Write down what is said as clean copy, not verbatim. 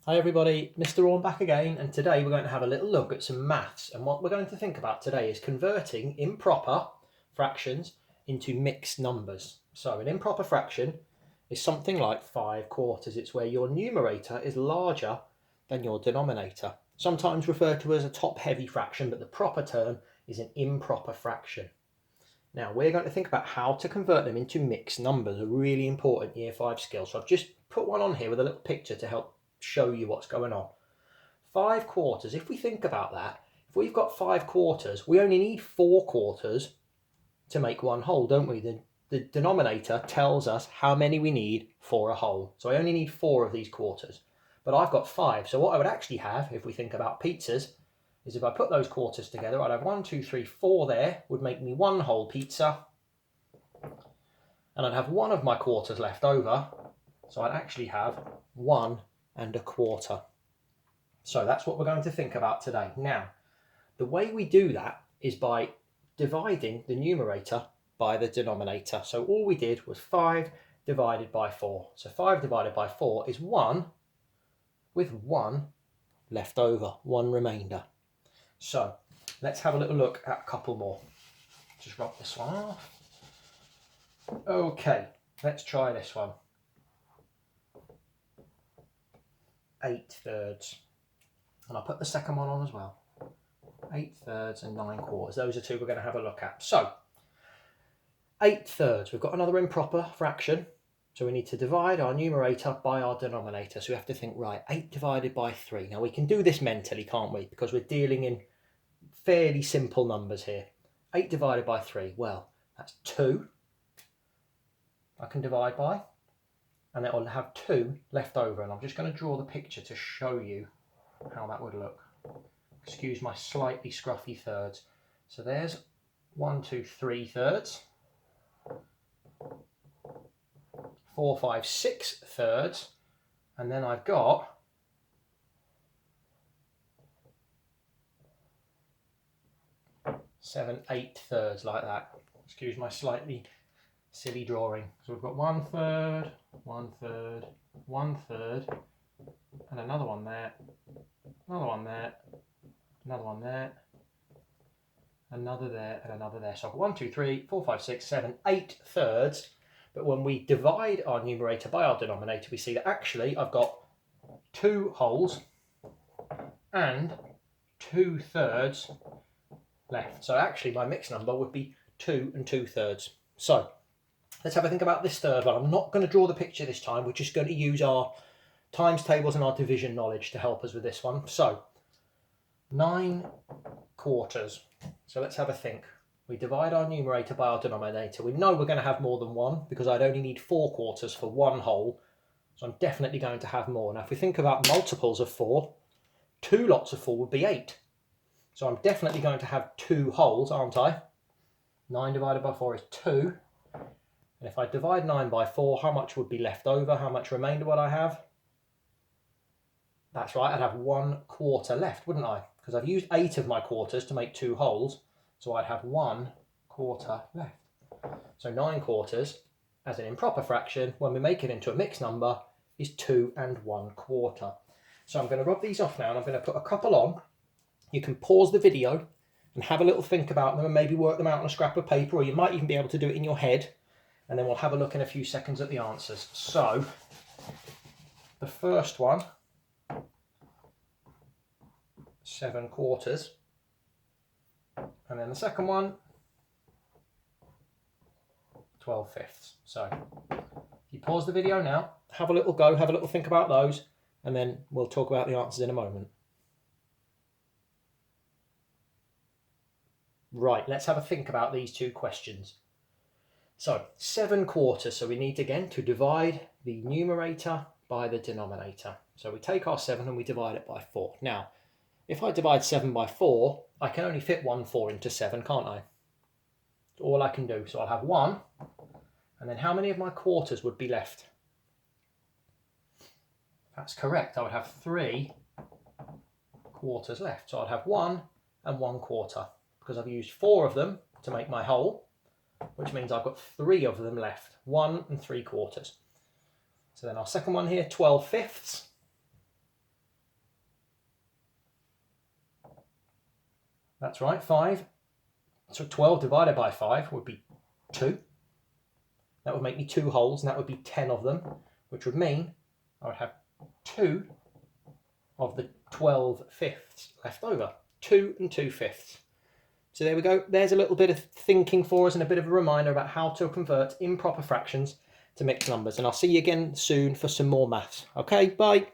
Hi everybody, Mr. Orn back again, and today we're going to have a little look at some maths, and what we're going to think about today is converting improper fractions into mixed numbers. So an improper fraction is something like 5/4. It's where your numerator is larger than your denominator, sometimes referred to as a top-heavy fraction, but the proper term is an improper fraction. Now we're going to think about how to convert them into mixed numbers, a really important year 5 skill. So I've just put one on here with a little picture to help show you what's going on. 5/4, if we think about that, if we've got 5/4, we only need 4/4 to make one whole, don't we? The denominator tells us how many we need for a whole. So I only need 4 of these quarters, but I've got 5. So what I would actually have, if we think about pizzas, is if I put those quarters together, I'd have 1, 2, 3, 4 there, would make me one whole pizza, and I'd have one of my quarters left over, so I'd actually have 1 1/4. So that's what we're going to think about today. Now, the way we do that is by dividing the numerator by the denominator. So all we did was 5 divided by 4. So 5 divided by 4 is 1 with 1 left over, 1 remainder. So let's have a little look at a couple more. Just rub this one off. Okay, let's try this one. 8/3. And I'll put the second one on as well. 8/3 and 9/4. Those are two we're going to have a look at. So 8/3, we've got another improper fraction. So we need to divide our numerator by our denominator. So we have to think, right, 8 divided by 3. Now we can do this mentally, can't we? Because we're dealing in fairly simple numbers here. 8 divided by 3, well, that's 2 I can divide by. And it'll have 2 left over. And I'm just going to draw the picture to show you how that would look. Excuse my slightly scruffy thirds. So there's 1, 2, 3/3. 4, 5, 6/3. And then I've got 7, 8/3, like that. Excuse my slightly silly drawing. So we've got 1/3, 1/3, 1/3, and another one there, another one there, another one there, another there, and another there. So I've got 1, 2, 3, 4, 5, 6, 7, 8/3. But when we divide our numerator by our denominator, we see that actually I've got 2 wholes and 2/3 left. So actually my mixed number would be 2 and 2/3. So let's have a think about this third one. I'm not going to draw the picture this time. We're just going to use our times tables and our division knowledge to help us with this one. So 9/4. So let's have a think. We divide our numerator by our denominator. We know we're going to have more than 1 because I'd only need 4/4 for one whole. So I'm definitely going to have more. Now if we think about multiples of 4, 2 lots of 4 would be 8. So I'm definitely going to have 2 wholes, aren't I? 9 divided by 4 is 2. And if I divide 9 by 4, how much would be left over? How much remainder would I have? That's right, I'd have 1/4 left, wouldn't I? Because I've used 8 of my quarters to make 2 wholes. So I'd have 1/4 left. So 9/4 as an improper fraction, when we make it into a mixed number, is 2 and 1/4. So I'm going to rub these off now and I'm going to put a couple on. You can pause the video and have a little think about them and maybe work them out on a scrap of paper, or you might even be able to do it in your head. And then we'll have a look in a few seconds at the answers. So the first one, 7/4. And then the second one, 12/5. So if you pause the video now, have a little go, have a little think about those, and then we'll talk about the answers in a moment. Right, let's have a think about these two questions. So 7/4, so we need again to divide the numerator by the denominator. So we take our 7 and we divide it by 4. Now, if I divide 7 by 4, I can only fit 1 4 into 7, can't I? That's all I can do. So I'll have 1, and then how many of my quarters would be left? That's correct, I would have 3 quarters left. So I'd have 1 and 1/4, because I've used 4 of them to make my whole, which means I've got 3 of them left, 1 3/4. So then our second one here, 12/5. That's right, 5. So 12 divided by 5 would be 2. That would make me 2 wholes, and that would be 10 of them, which would mean I would have 2 of the 12 fifths left over. 2 and 2 fifths. So there we go. There's a little bit of thinking for us and a bit of a reminder about how to convert improper fractions to mixed numbers. And I'll see you again soon for some more maths. Okay, bye.